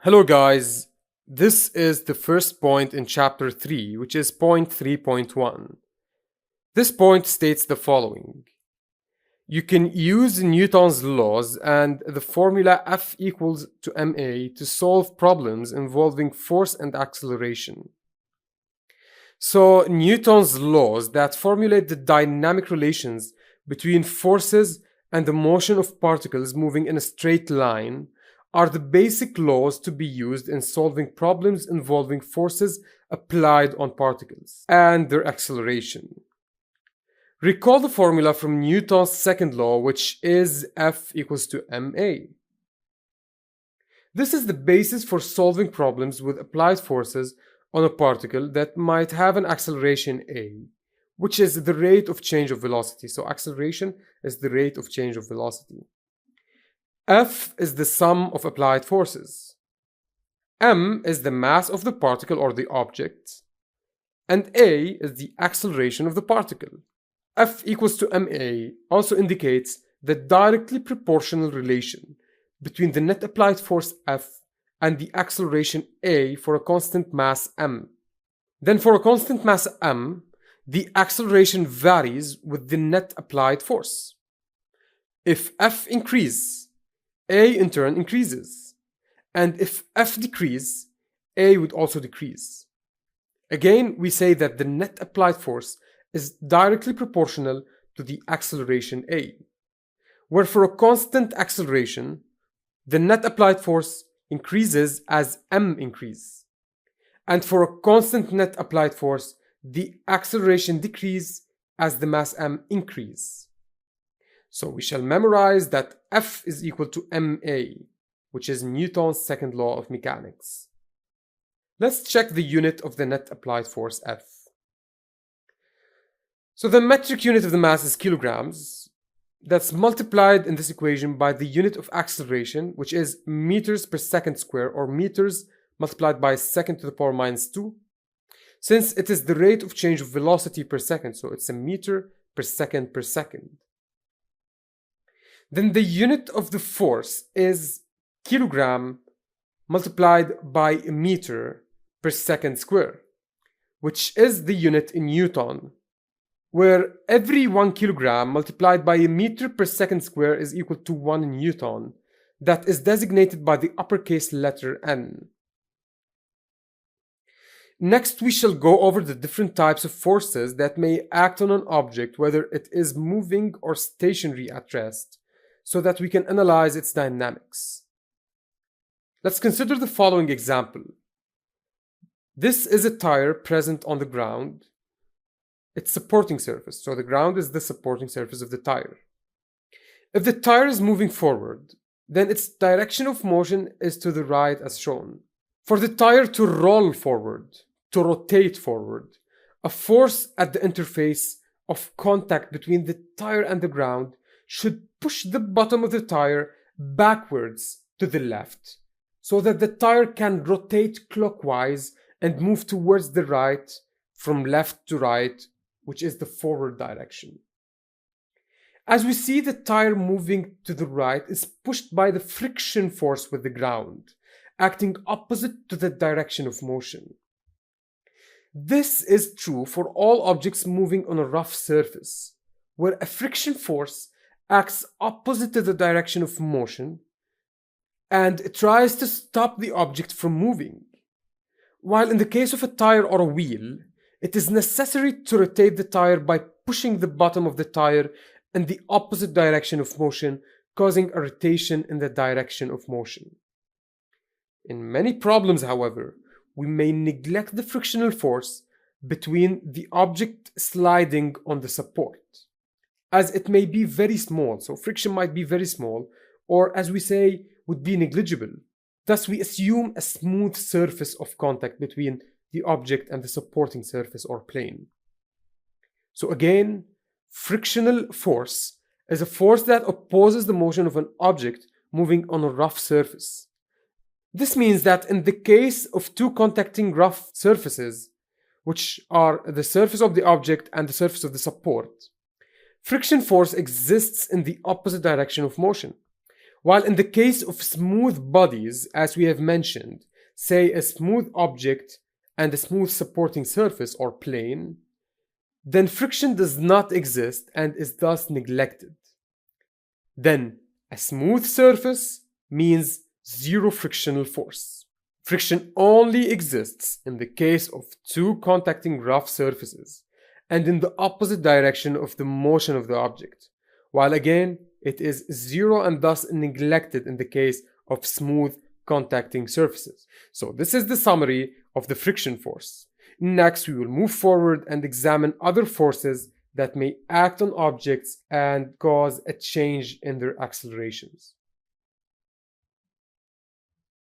Hello guys, this is the first point in chapter 3, which is point 3.1. This point states the following. You can use Newton's laws and the formula F equals to ma to solve problems involving force and acceleration. So Newton's laws that formulate the dynamic relations between forces and the motion of particles moving in a straight line are the basic laws to be used in solving problems involving forces applied on particles and their acceleration. Recall the formula from Newton's second law, which is F equals to ma. This is the basis for solving problems with applied forces on a particle that might have an acceleration a, which is the rate of change of velocity. So acceleration is the rate of change of velocity. F is the sum of applied forces. M is the mass of the particle or the object. And A is the acceleration of the particle. F equals to ma also indicates the directly proportional relation between the net applied force F and the acceleration a for a constant mass m. Then for a constant mass m, the acceleration varies with the net applied force. If F increases, a in turn increases, and if F decreases, a would also decrease. Again, we say that the net applied force is directly proportional to the acceleration a, where for a constant acceleration, the net applied force increases as m increases, and for a constant net applied force, the acceleration decreases as the mass m increases. So we shall memorize that F is equal to ma, which is Newton's second law of mechanics. Let's check the unit of the net applied force F. So the metric unit of the mass is kilograms. That's multiplied in this equation by the unit of acceleration, which is meters per second square, or meters multiplied by second to the power minus 2, since it is the rate of change of velocity per second, so it's a meter per second per second. Then the unit of the force is kilogram multiplied by a meter per second square, which is the unit in Newton, where every 1 kilogram multiplied by a meter per second square is equal to 1 Newton, that is designated by the uppercase letter N. Next, we shall go over the different types of forces that may act on an object, whether it is moving or stationary at rest, so that we can analyze its dynamics. Let's consider the following example. This is a tire present on the ground. Its supporting surface, so the ground is the supporting surface of the tire. If the tire is moving forward, then its direction of motion is to the right as shown. For the tire to roll forward, to rotate forward, a force at the interface of contact between the tire and the ground should push the bottom of the tire backwards to the left, so that the tire can rotate clockwise and move towards the right from left to right, which is the forward direction. As we see, the tire moving to the right is pushed by the friction force with the ground, acting opposite to the direction of motion. This is true for all objects moving on a rough surface, where a friction force acts opposite to the direction of motion and tries to stop the object from moving. While in the case of a tire or a wheel, it is necessary to rotate the tire by pushing the bottom of the tire in the opposite direction of motion, causing a rotation in the direction of motion. In many problems, however, we may neglect the frictional force between the object sliding on the support, as it may be very small, so friction might be very small, or as we say, would be negligible. Thus, we assume a smooth surface of contact between the object and the supporting surface or plane. So again, frictional force is a force that opposes the motion of an object moving on a rough surface. This means that in the case of two contacting rough surfaces, which are the surface of the object and the surface of the support, friction force exists in the opposite direction of motion, While in the case of smooth bodies, as we have mentioned, say a smooth object and a smooth supporting surface or plane, then friction does not exist and is thus neglected. Then a smooth surface means zero frictional force. Friction only exists in the case of two contacting rough surfaces and in the opposite direction of the motion of the object, while again it is zero and thus neglected in the case of smooth contacting surfaces. So this is the summary of the friction force. Next, we will move forward and examine other forces that may act on objects and cause a change in their accelerations.